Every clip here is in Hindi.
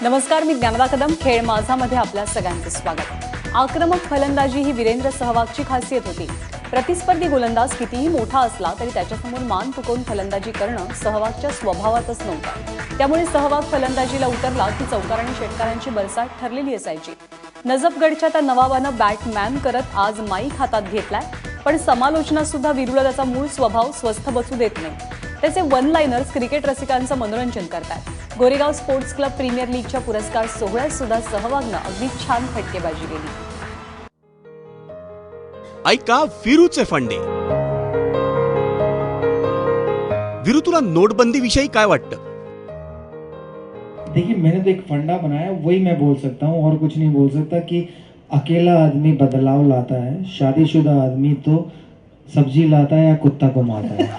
नमस्कार, मी ज्ञानदा कदम. खेळ माझामध्ये आपल्या सगळ्यांचं स्वागत. आक्रमक फलंदाजी ही वीरेंद्र सहवागची खासियत होती. प्रतिस्पर्धी गोलंदाज कितीही मोठा असला तरी त्याच्यासमोर मान तुकवून फलंदाजी करणं सहवागच्या स्वभावातच नव्हतं. त्यामुळे सहवाग फलंदाजीला उतरला की चौकार आणि षटकारांची बरसाट ठरलेली असायची. नजफगडच्या त्या नवाबानं बॅटमॅन करत आज माईक हातात घेतलाय, पण समालोचनात सुद्धा वीरूला त्याचा मूळ स्वभाव स्वस्थ बसू देत नाही. त्याचे वन लाइनर्स क्रिकेट रसिकांचं मनोरंजन करतात. गोरेगाव स्पोर्ट्स क्लब प्रीमियर लीगच्या पुरस्कार सोहळ्यात सुद्धा सहवागनं अगदी छान फटकेबाजी केली. ऐका वीरूचे फंडे. वीरू, तुला नोटबंदी विषयी काय वाटतं? देखिए, मैंने तो एक फंडा बनाया, वही मैं बोल सकता हूँ और कुछ नहीं बोल सकता कि अकेला आदमी बदलाव लाता है, शादीशुदा आदमी तो सब्जी लाता है या कुत्ता को मारता है.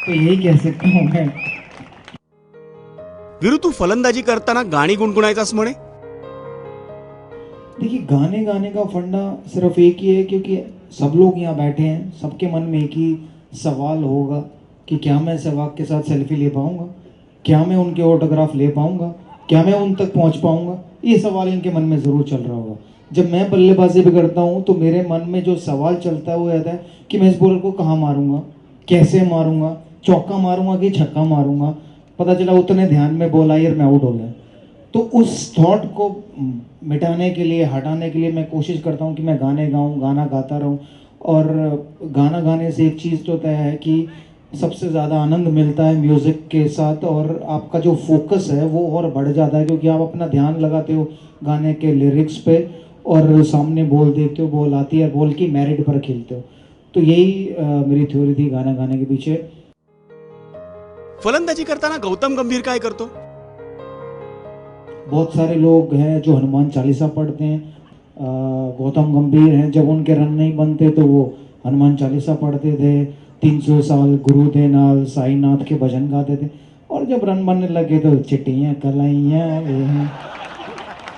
तो यही कह सकता हूँ मैं. वीरू, तू फलंदाजी करताना गाणी गुणगुणायचास म्हणे. देखिए, गाने गाने का फंडा सिर्फ एक ही है, क्योंकि सब लोग यहाँ बैठे हैं, सबके मन में एक ही सवाल होगा कि क्या मैं सहवाग के साथ सेल्फी ले पाऊंगा, क्या मैं उनके ऑटोग्राफ ले पाऊंगा, क्या मैं उन तक पहुंच पाऊंगा. ये सवाल इनके मन में ज़रूर चल रहा होगा. जब मैं बल्लेबाजी भी करता हूँ तो मेरे मन में जो सवाल चलता है वो रहता है कि मैं इस बॉलर को कहाँ मारूंगा, कैसे मारूंगा, चौका मारूंगा कि छक्का मारूंगा. पता चला उतने ध्यान में बॉल आई और मैं आउट हो गया. तो उस थॉट को मिटाने के लिए, हटाने के लिए मैं कोशिश करता हूँ कि मैं गाने गाऊँ, गाना गाता रहूँ. और गाना गाने से एक चीज़ तो तय है कि सबसे ज़्यादा आनंद मिलता है म्यूज़िक के साथ, और आपका जो फोकस है वो और बढ़ जाता है, क्योंकि आप अपना ध्यान लगाते हो गाने के लिरिक्स पे और सामने बॉल देखते हो, बॉल आती है, बॉल की मेरिट पर खेलते हो. तो यही मेरी थ्योरी थी गाना गाने के पीछे. फलंदाजी करताना गौतम गंभीर काय करतो? बहुत सारे लोग हैं जो हनुमान चालीसा पढ़ते हैं. गौतम गंभीर हैं, जब उनके रन नहीं बनते तो वो हनुमान चालीसा पढ़ते थे. 300 साल गुरु दे नाल साईनाथ के भजन गाते थे. और जब रन बनने लगे तो चिट्टियाँ कलाइयाँ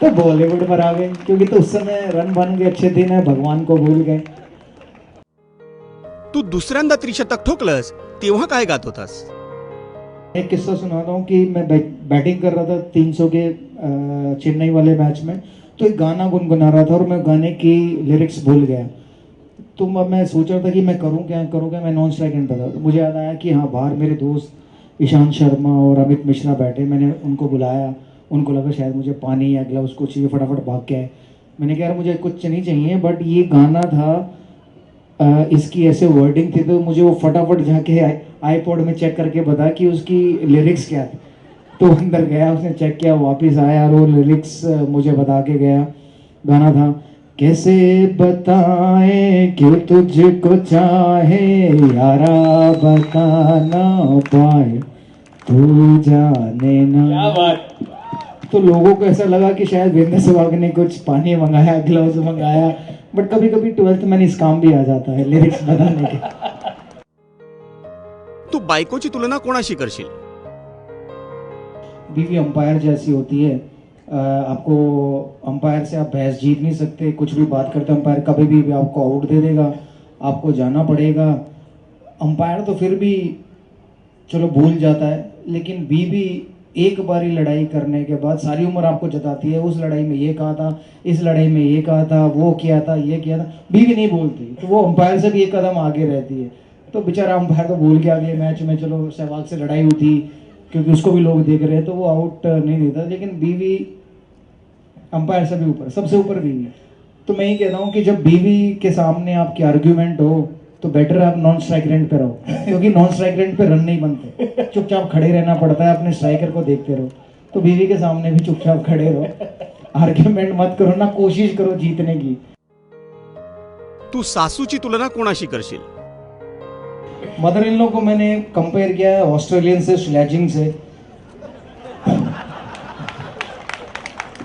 तो बॉलीवुड पर आ गए, क्योंकि तो उस समय रन बन गए, अच्छे दिन है, भगवान को भूल गए. तू दुसऱ्यांदा त्रिशतक ठोकलंस तेव्हा काय गात होतास? एक किस्सा सुनाता हूँ कि मैं बैटिंग कर रहा था 300 के चेन्नई वाले मैच में. तो एक गाना गुनगुना रहा था और मैं गाने की लिरिक्स भूल गया. तो मैं सोच रहा था कि मैं करूँ क्या. मैं नॉन स्ट्राइक एंड पे था. तो मुझे याद आया कि हाँ, बाहर मेरे दोस्त ईशांत शर्मा और अमित मिश्रा बैठे. मैंने उनको बुलाया. उनको लगा शायद मुझे पानी या ग्लव्स कुछ चाहिए, फटाफट भाग के आए. मैंने कहा यार मुझे कुछ नहीं चाहिए, बट ये गाना था, इसकी ऐसे वर्डिंग थी, तो मुझे वो फटाफट जाके आईपॉड में चेक करके बता कि उसकी लिरिक्स क्या थी. तो अंदर गया, उसने चेक किया, वापस आया और वो लिरिक्स मुझे बता के गया. गाना था, कैसे बताए क्यों तुझको चाहे यारा, बता ना पाए तू जाने ना. क्या बात. तो लोगों को ऐसा लगा कि शायद वीरेंद्र सहवाग ने कुछ पानी मंगाया, ग्लव्स मंगाया, बट कभी कभी 12th में इस काम भी आ जाता है लिरिक्स बनाने के. तू बायकोची तुलना कोणाशी करशील? बीवी अंपायर जैसी होती है. आपको अंपायर से आप बहस जीत नहीं सकते. कुछ भी बात करते अंपायर कभी भी आपको आउट दे देगा, आपको जाना पड़ेगा. अंपायर तो फिर भी चलो भूल जाता है, लेकिन बीवी एक बारी लड़ाई करने के बाद सारी उम्र आपको जताती है, उस लड़ाई में ये कहा था, इस लड़ाई में ये कहा था, वो किया था, ये किया था. बीवी नहीं बोलती, तो वो अंपायर से भी एक कदम आगे रहती है. तो बेचारा अंपायर तो भूल के अगले मैच में चलो सहवाग से लड़ाई हुई थी, क्योंकि उसको भी लोग देख रहे हैं, तो वो आउट नहीं देता. लेकिन बीवी अंपायर से भी ऊपर, सबसे ऊपर बीवी. तो मैं ये कहता हूँ कि जब बीवी के सामने आपकी आर्ग्यूमेंट हो तो बेटर आप नॉन स्ट्राइक रेंट पे रहो, क्योंकि नॉन स्ट्राइक रेंट पे रन नहीं बनते. चुपचाप खड़े रहना पड़ता है, अपने स्ट्राइकर को देखते रहो. तो बीवी के सामने भी चुपचाप खड़े रहो, आर्ग्यूमेंट मत करो ना, कोशिश करो जीतने की. तू सासूची तुलना कोणाशी करशील? मदर इन लॉ को मैंने कंपेयर किया है ऑस्ट्रेलियन से, स्लेजिंग से,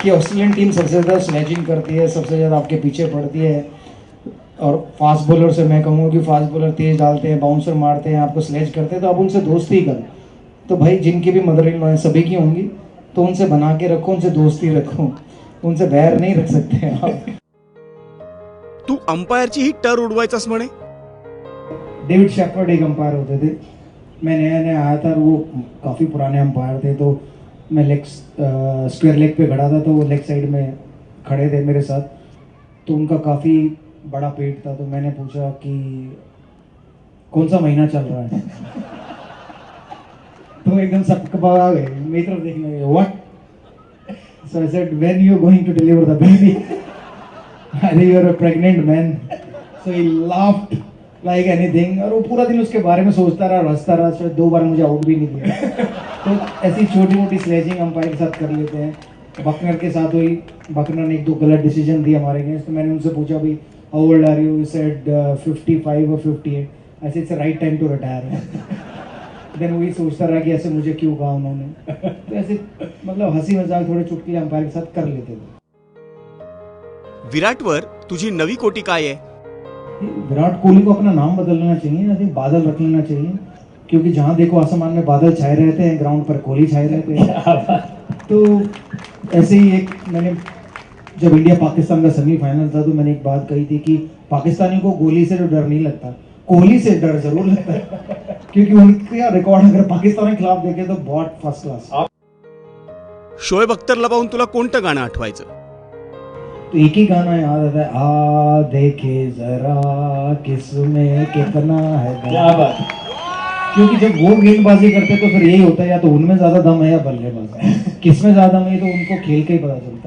कि ऑस्ट्रेलियन टीम सबसे ज़्यादा स्लेजिंग करती है, सबसे ज़्यादा आपके पीछे पड़ती है. और फास्ट बॉलर से मैं कहूँगा कि फास्ट बॉलर तेज डालते हैं, बाउंसर मारते हैं, आपको स्लेज करते हैं, तो आप उनसे दोस्ती करो. तो भाई जिनकी भी मदर इन लॉ है, सभी की होंगी, तो उनसे बना के रखो, उनसे दोस्ती रखो, उनसे बैर नहीं रख सकते आप. तू अंपायरची ही टर उडवायचास म्हणे. डेविड शेफर्ड एक अंपायर होते थे. मैं नया नया आया था, वो काफ़ी पुराने अंपायर थे, तो मैं लेग स्क्वायर लेग पे खड़ा था, तो वो लेग साइड में खड़े थे मेरे साथ, तो उनका काफ़ी बड़ा पेट था, तो मैंने पूछा कि कौन सा महीना चल रहा है। तो एकदम सब कपा गए मेरी तरफ देखने लगे, what? So I said when you going to deliver the baby? अरे you are a pregnant man. So he laughed like anything, और वो पूरा दिन उसके बारे में सोचता रहा, हंसता रहा। शायद 2 बार मुझे आउट भी नहीं दिया। तो ऐसी छोटी मोटी स्लेजिंग अंपायर के साथ कर लेते हैं। बकनर के साथ हुई, बकनर ने 1-2 गलत डिसीजन दिए हमारे अगेंस्ट, तो मैंने उनसे पूछा भाई how old are you? Said 55 और 58। ऐसे it's right time to retire. Then वही सोचता रहा कि ऐसे मुझे क्यों कहा उन्होंने। तो ऐसे मतलब हंसी मजाक थोड़े चुटकुले अंपायर के साथ कर लेते थे। विराटवर तुझी नवी कोटी काय आहे? विराट कोहली को अपना नाम बदल लेना चाहिए, आई थिंक बादल रख लेना चाहिए, क्योंकि जहाँ देखो आसमान में बादल छाए रहते हैं, ग्राउंड पर कोहली छाए रहते हैं। तो ऐसे ही एक मैंने जब इंडिया पाकिस्तान का सेमीफाइनल था, तो मैंने एक बात कही थी कि पाकिस्तानियों को गोली से तो डर नहीं लगता, कोहली से डर जरूर लगता है। क्योंकि उनका रिकॉर्ड अगर पाकिस्तान के खिलाफ देखे तो बहुत फर्स्ट क्लास। शोएब अख्तरला पाहून तुला कोणतं गाणं आठवायचं? तो एक ही गाना याद आता है, आ देखे जरा किसमें कितना है दम। क्या बात। क्योंकि जब वो गेंदबाजी करते तो फिर यही होता है, या तो उनमें ज्यादा दम है या बल्लेबाज। किसमें ज्यादा दम है तो उनको खेल के ही पता चलता है।